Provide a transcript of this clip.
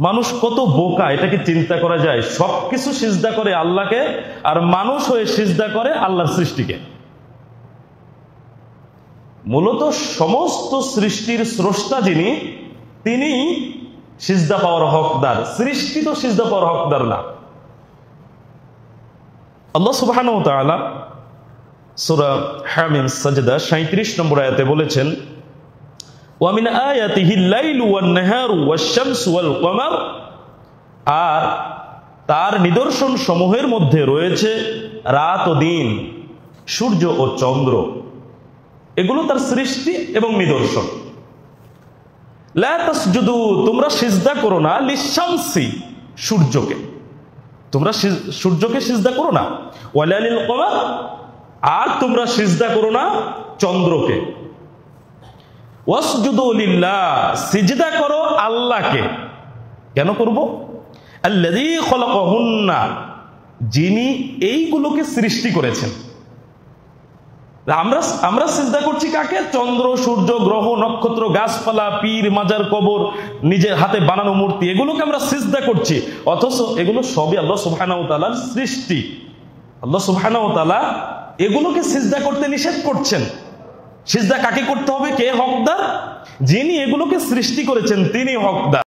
মানুষ কত বোকা, এটাকে চিন্তা করা যায়? সবকিছু সিজদা করে আল্লাহকে, আর মানুষ হয়ে সিজদা করে আল্লাহর সৃষ্টিকে। মূলত সমস্ত সৃষ্টির স্রষ্টা যিনি, তিনি সিজদা পাওয়ার হকদার, সৃষ্টি তো সিজদা পাওয়ার হকদার না। আল্লাহ সুবহানাহু ওয়া তাআলা সূরা হামিম সাজদা 37 নম্বর আয়াতে বলেছেন, ওয়া মিন আয়াতিহিল লাইলু ওয়ান নাহারু ওয়াশ-শামসু ওয়াল কমার, আর তার নিদর্শন সমূহের মধ্যে রয়েছে রাত ও দিন, সূর্য ও চন্দ্র, এগুলো তার সৃষ্টি এবং নিদর্শন। লা তাসজুদু, তোমরা সিজদা করো না, লিশ-শামসি, সূর্যকে, তোমরা সূর্যকে সিজদা করো না, ওয়ালা লিল কমার, আর তোমরা সিজদা করো না চন্দ্রকে। ওয়াসজুদু লিল্লাহ, সিজদা করো আল্লাহকে। কেন করব? আল্লাযী খলাকাহুন্না, যিনি এইগুলোকে সৃষ্টি করেছেন। আমরা সিজদা করছি কাকে? চন্দ্র, সূর্য, গ্রহ, নক্ষত্র, গাছপালা, পীর, মাজার, কবর, নিজের হাতে বানানো মূর্তি, এগুলোকে আমরা সিজদা করছি, অথচ এগুলো সবই আল্লাহ সুবহানাহু ওয়া তাআলার সৃষ্টি। আল্লাহ সুবহানাহু ওয়া তাআলা এগুলোকে সিজদা করতে নিষেধ করছেন। সিজদা কাকে করতে হবে? কে হকদার? যিনি এগুলোকে সৃষ্টি করেছেন তিনি হকদার।